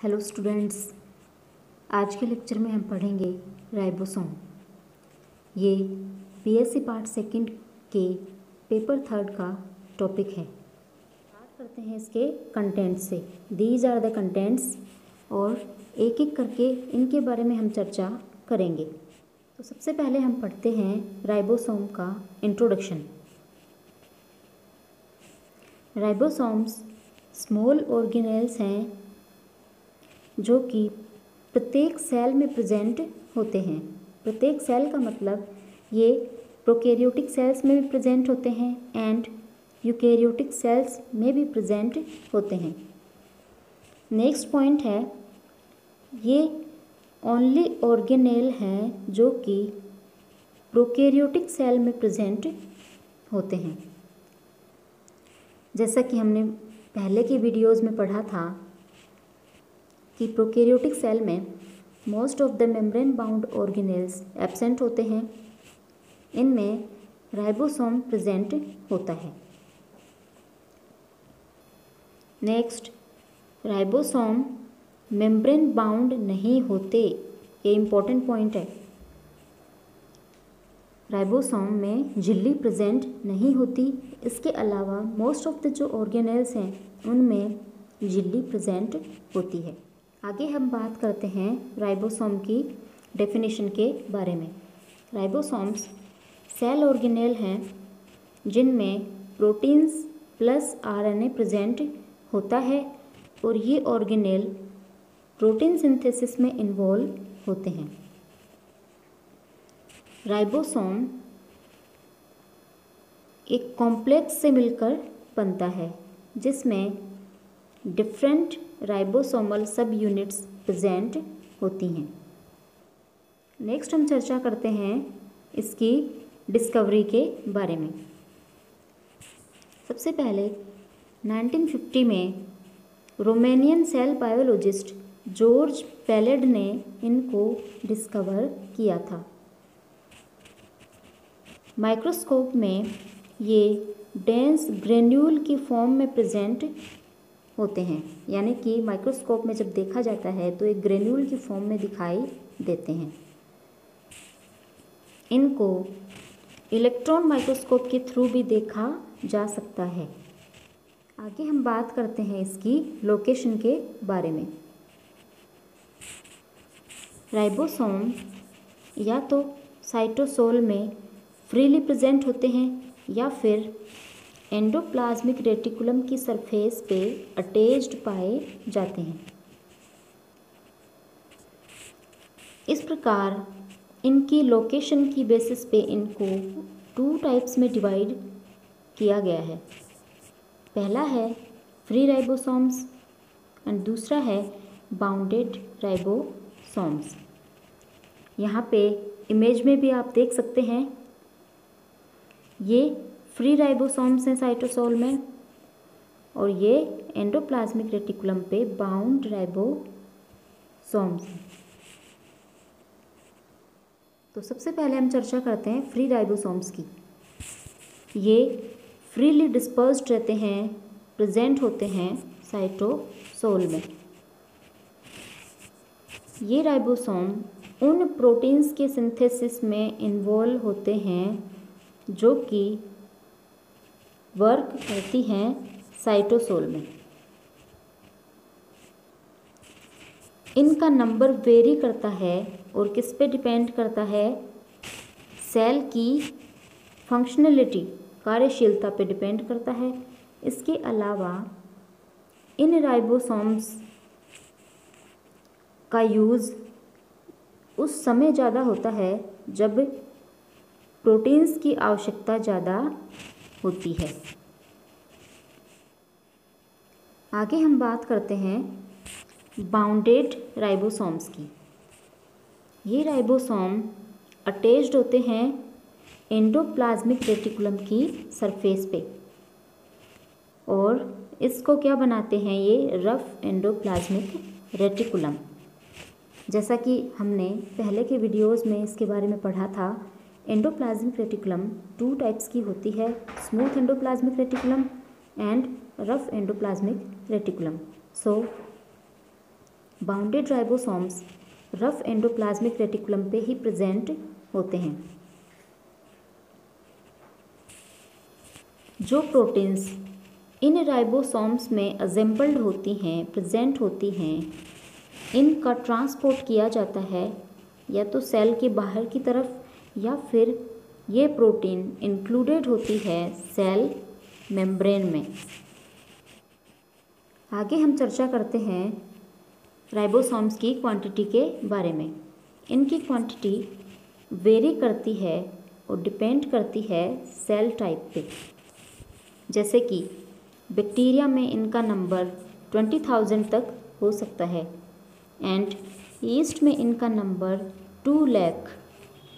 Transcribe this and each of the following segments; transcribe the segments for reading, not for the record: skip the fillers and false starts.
Hello students, आज के lecture में हम पढ़ेंगे राइबोसोम। ये बीएससी पार्ट सेकंड के पेपर थर्ड का टॉपिक है। स्टार्ट करते हैं इसके कंटेंट से। दीज आर द कंटेंट्स और एक एक करके इनके बारे में हम चर्चा करेंगे। तो सबसे पहले हम पढ़ते हैं राइबोसोम का इंट्रोडक्शन। राइबोसोम्स स्मॉल ऑर्गेनेल्स हैं जो कि प्रत्येक सेल में प्रेजेंट होते हैं। प्रत्येक सेल का मतलब ये प्रोकैरियोटिक सेल्स में भी प्रेजेंट होते हैं एंड यूकैरियोटिक सेल्स में भी प्रेजेंट होते हैं। नेक्स्ट पॉइंट है, ये ओनली ऑर्गेनेल हैं जो कि प्रोकैरियोटिक सेल में प्रेजेंट होते हैं। जैसा कि हमने पहले की वीडियोज़ में पढ़ा था कि प्रोकैरियोटिक सेल में most of the membrane bound organelles absent होते हैं। इनमें राइबोसोम प्रेजेंट होता है। नेक्स्ट, राइबोसोम मेम्ब्रेन बाउंड नहीं होते। ये इम्पोर्टेंट पॉइंट है। राइबोसोम में झिल्ली प्रेजेंट नहीं होती। इसके अलावा मोस्ट ऑफ द जो ऑर्गेनेल्स हैं उनमें झिल्ली प्रेजेंट होती है। आगे हम बात करते हैं राइबोसोम की डेफिनेशन के बारे में। राइबोसोम्स सेल ऑर्गेनेल हैं जिनमें प्रोटीन्स प्लस आरएनए प्रेजेंट होता है और ये ऑर्गेनेल प्रोटीन सिंथेसिस में इन्वॉल्व होते हैं। राइबोसोम एक कॉम्प्लेक्स से मिलकर बनता है जिसमें डिफरेंट राइबोसोमल सब यूनिट्स प्रेजेंट होती हैं। नेक्स्ट हम चर्चा करते हैं इसकी डिस्कवरी के बारे में। सबसे पहले 1950 में Romanian cell biologist George Palade ने इनको डिस्कवर किया था। माइक्रोस्कोप में ये डेंस ग्रेन्यूल की फॉर्म में प्रेजेंट होते हैं, यानी कि माइक्रोस्कोप में जब देखा जाता है तो एक ग्रेन्यूल की फॉर्म में दिखाई देते हैं। इनको इलेक्ट्रॉन माइक्रोस्कोप के थ्रू भी देखा जा सकता है। आगे हम बात करते हैं इसकी लोकेशन के बारे में। राइबोसोम या तो साइटोसोल में फ्रीली प्रेजेंट होते हैं या फिर एंडोप्लाज्मिक रेटिकुलम की सरफेस पे अटैच्ड पाए जाते हैं। इस प्रकार इनकी लोकेशन की बेसिस पे इनको 2 टाइप्स में डिवाइड किया गया है। पहला है फ्री राइबोसोम्स एंड दूसरा है बाउंडेड राइबोसोम्स। यहाँ पे इमेज में भी आप देख सकते हैं, ये फ्री राइबोसोम्स हैं साइटोसोल में और ये एंडोप्लाज्मिक रेटिकुलम पे बाउंड राइबोसोम्स हैं। तो सबसे पहले हम चर्चा करते हैं फ्री राइबोसोम्स की। ये फ्रीली डिस्पर्स्ड रहते हैं, प्रेजेंट होते हैं साइटोसोल में। ये राइबोसोम उन प्रोटीन्स के सिंथेसिस में इन्वॉल्व होते हैं जो कि वर्क करती हैं साइटोसोल में। इनका नंबर वेरी करता है और किस पे डिपेंड करता है? सेल की फंक्शनलिटी, कार्यशीलता पे डिपेंड करता है। इसके अलावा इन राइबोसोम्स का यूज़ उस समय ज़्यादा होता है जब प्रोटीन्स की आवश्यकता ज़्यादा होती है। आगे हम बात करते हैं बाउंडेड राइबोसोम्स की। ये राइबोसोम अटैच्ड होते हैं एंडोप्लाज्मिक रेटिकुलम की सरफेस पे और इसको क्या बनाते हैं? ये रफ एंडोप्लाज्मिक रेटिकुलम। जैसा कि हमने पहले के वीडियोस में इसके बारे में पढ़ा था, एंडोप्लाज्मिक रेटिकुलम 2 टाइप्स की होती है, smooth endoplasmic reticulum and rough endoplasmic reticulum. So bounded ribosomes rough endoplasmic reticulum पे ही प्रेजेंट होते हैं। जो प्रोटीन्स इन राइबोसोम्स में असेंबल्ड होती हैं, प्रेजेंट होती हैं, इनका ट्रांसपोर्ट किया जाता है या तो सेल के बाहर की तरफ या फिर ये प्रोटीन इंक्लूडेड होती है सेल मेम्ब्रेन में। आगे हम चर्चा करते हैं राइबोसोम्स की क्वांटिटी के बारे में। इनकी क्वांटिटी वेरी करती है और डिपेंड करती है सेल टाइप पे। जैसे कि बैक्टीरिया में इनका नंबर 20,000 तक हो सकता है एंड यीस्ट में इनका नंबर 2 लाख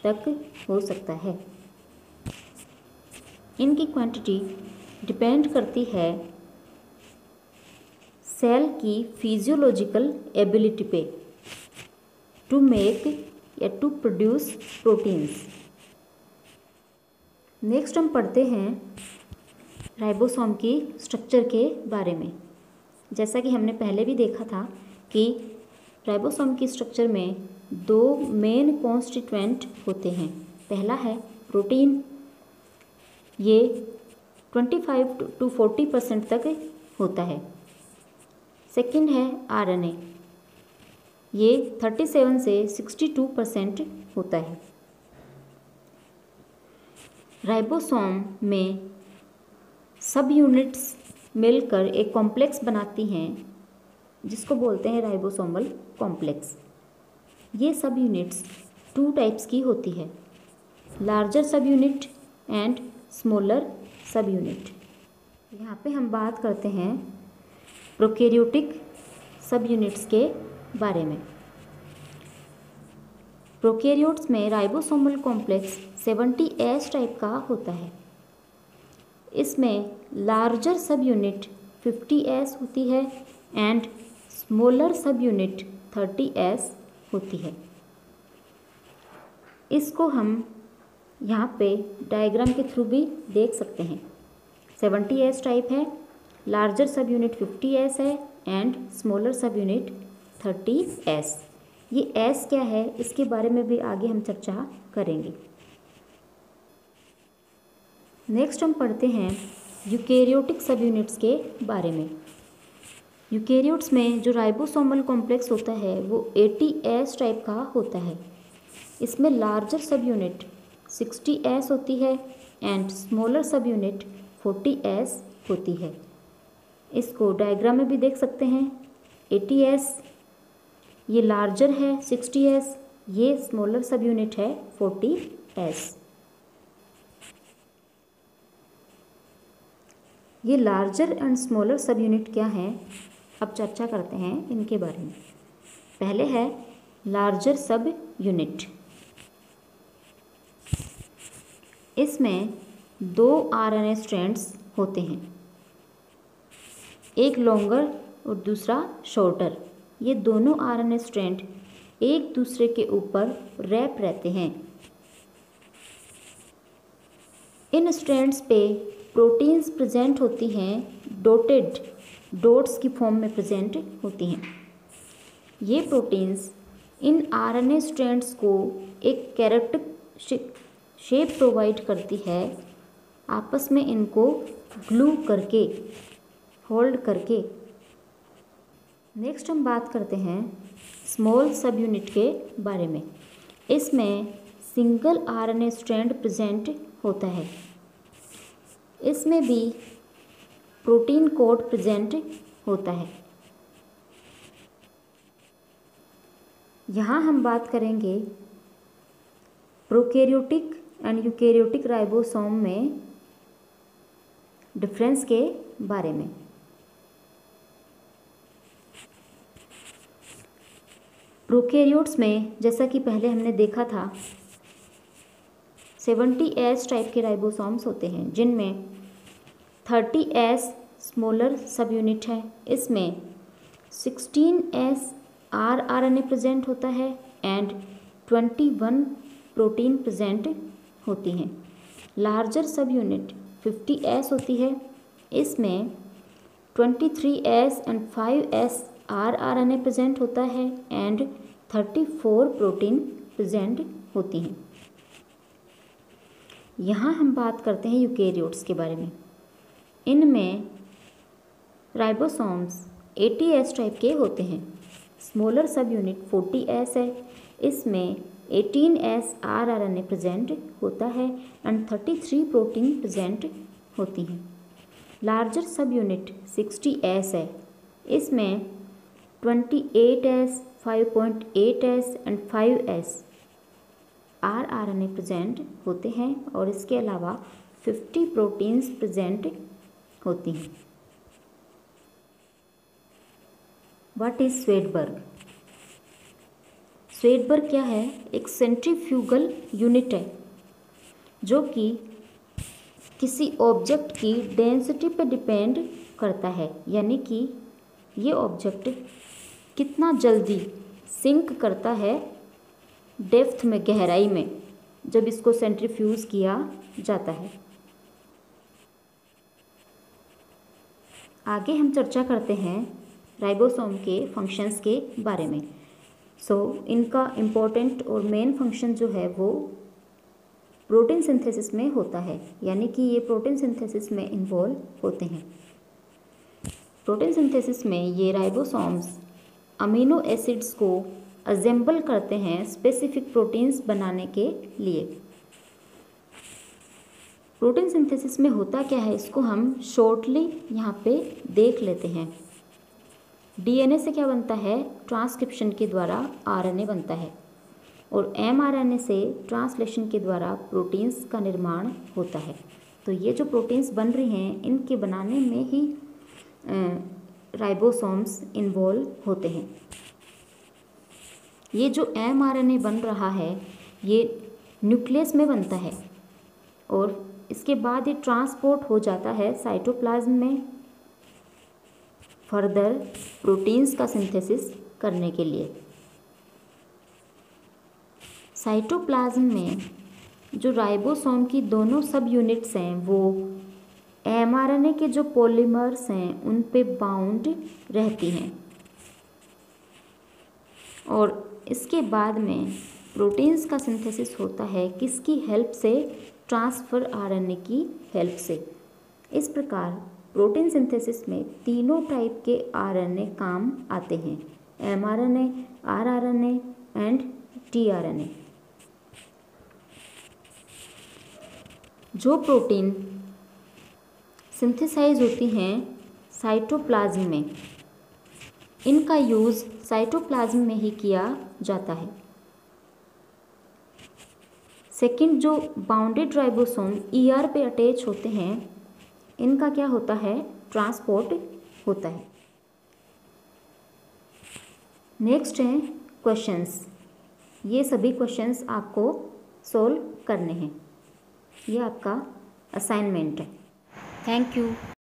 तक हो सकता है। इनकी क्वांटिटी डिपेंड करती है सेल की फिजियोलॉजिकल एबिलिटी पे टू मेक या टू प्रोड्यूस प्रोटीन्स। नेक्स्ट हम पढ़ते हैं राइबोसोम की स्ट्रक्चर के बारे में। जैसा कि हमने पहले भी देखा था कि राइबोसोम की स्ट्रक्चर में 2 मेन कॉन्स्टिट्यूएंट होते हैं। पहला है प्रोटीन, ये 25 to 40% तक होता है। सेकंड है आरएनए, ये 37 से 62% होता है। राइबोसोम में सब यूनिट्स मिलकर एक कॉम्प्लेक्स बनाती हैं जिसको बोलते हैं राइबोसोमल कॉम्प्लेक्स। ये सब यूनिट्स 2 टाइप्स की होती है, लार्जर सब यूनिट एंड स्मॉलर सब यूनिट। यहाँ पे हम बात करते हैं प्रोकैरियोटिक सब यूनिट्स के बारे में। प्रोकैरियोट्स में राइबोसोमल कॉम्प्लेक्स 70S टाइप का होता है। इसमें लार्जर सब यूनिट 50S होती है एंड स्मॉलर सब यूनिट 30S होती है। इसको हम यहाँ पे डायग्राम के थ्रू भी देख सकते हैं। 70S टाइप है, लार्जर सब यूनिट 50S है एंड स्मॉलर सब यूनिट 30S। ये S क्या है इसके बारे में भी आगे हम चर्चा करेंगे। नेक्स्ट हम पढ़ते हैं यूकेरियोटिक सब यूनिट्स के बारे में। यूकेरियोट्स में जो राइबोसोमल कॉम्प्लेक्स होता है वो 80S टाइप का होता है। इसमें लार्जर सब यूनिट 60S होती है एंड स्मॉलर सब यूनिट 40S होती है। इसको डायग्राम में भी देख सकते हैं। 80S ये लार्जर है, 60S ये स्मॉलर सब यूनिट है 40S। ये लार्जर एंड स्मॉलर सब यूनिट क्या हैं, अब चर्चा करते हैं इनके बारे में। पहले है लार्जर सब यूनिट। इसमें 2 RNA स्ट्रैंड्स होते हैं, एक लॉन्गर और दूसरा शॉर्टर। ये दोनों RNA स्ट्रैंड एक दूसरे के ऊपर रैप रहते हैं। इन स्ट्रैंड्स पे प्रोटीन्स प्रेजेंट होती हैं, डॉटेड डॉट्स की फॉर्म में प्रेजेंट होती हैं। ये प्रोटीन्स इन RNA स्ट्रैंड्स को एक कैरेक्टरिस्टिक शेप प्रोवाइड करती है, आपस में इनको ग्लू करके, होल्ड करके। नेक्स्ट हम बात करते हैं स्मॉल सब यूनिट के बारे में। इसमें सिंगल RNA स्ट्रैंड प्रेजेंट होता है। इसमें भी प्रोटीन कोड प्रेजेंट होता है। यहाँ हम बात करेंगे प्रोकैरियोटिक एंड यूकैरियोटिक राइबोसोम में डिफरेंस के बारे में। प्रोकैरियोट्स में जैसा कि पहले हमने देखा था 70S टाइप के राइबोसोम्स होते हैं जिनमें 30S स्मॉलर सब यूनिट है। इसमें 16S rRNA प्रेजेंट होता है एंड 21 प्रोटीन प्रेजेंट होती हैं। लार्जर सब यूनिट 50S होती है। इसमें 23S and 5S rRNA present होता है एंड 34 प्रोटीन प्रेजेंट होती हैं। यहाँ हम बात करते हैं यूकेरियोट्स के बारे में। इनमें राइबोसोम्स 80S टाइप के होते हैं। स्मॉलर सब यूनिट 40S है, इसमें 18S rRNA प्रेजेंट होता है एंड 33 प्रोटीन प्रेजेंट होती हैं। लार्जर सब यूनिट 60S है, इसमें 28S, 5.8S and 5S rRNA present होते हैं और इसके अलावा 50 प्रोटीन्स प्रेजेंट होती हैं। What is Svedberg? स्वेडबर्ग क्या है? एक सेंट्रीफ्यूगल यूनिट है जो कि किसी ऑब्जेक्ट की डेंसिटी पे डिपेंड करता है, यानी कि ये ऑब्जेक्ट कितना जल्दी सिंक करता है डेप्थ में, गहराई में, जब इसको सेंट्रीफ्यूज किया जाता है। आगे हम चर्चा करते हैं राइबोसोम के फंक्शंस के बारे में। इनका इम्पोर्टेंट और मेन फंक्शन जो है वो प्रोटीन सिंथेसिस में होता है, यानी कि ये प्रोटीन सिंथेसिस में इन्वॉल्व होते हैं। प्रोटीन सिंथेसिस में ये राइबोसोम्स अमीनो एसिड्स को असेंबल करते हैं स्पेसिफिक प्रोटीन्स बनाने के लिए। प्रोटीन सिंथेसिस में होता क्या है, इसको हम शॉर्टली यहाँ पे देख लेते हैं। डीएनए से क्या बनता है? ट्रांसक्रिप्शन के द्वारा आरएनए बनता है और एमआरएनए से ट्रांसलेशन के द्वारा प्रोटीन्स का निर्माण होता है। तो ये जो प्रोटीन्स बन रही हैं, इनके बनाने में ही राइबोसोम्स इन्वॉल्व होते हैं। ये जो एमआरएनए बन रहा है ये न्यूक्लियस में बनता है और इसके बाद ये ट्रांसपोर्ट हो जाता है साइटोप्लाज्म में फर्दर प्रोटीन्स का सिंथेसिस करने के लिए। साइटोप्लाज्म में जो राइबोसोम की दोनों सब यूनिट्स हैं वो एमआरएनए के जो पॉलीमर्स हैं उन पे बाउंड रहती हैं और इसके बाद में प्रोटीन्स का सिंथेसिस होता है किसकी हेल्प से? ट्रांसफ़र आरएनए की हेल्प से। इस प्रकार प्रोटीन सिंथेसिस में तीनों टाइप के आरएनए काम आते हैं, एमआरएनए, आरआरएनए एंड टीआरएनए। जो प्रोटीन सिंथेसाइज होती हैं साइटोप्लाज्म में, इनका यूज़ साइटोप्लाज्म में ही किया जाता है। सेकंड, जो बाउंडेड राइबोसोम ईआर पे अटैच होते हैं, इनका क्या होता है? ट्रांसपोर्ट होता है। नेक्स्ट है क्वेश्चंस। ये सभी क्वेश्चंस आपको सोल्व करने हैं, ये आपका असाइनमेंट है। Thank you.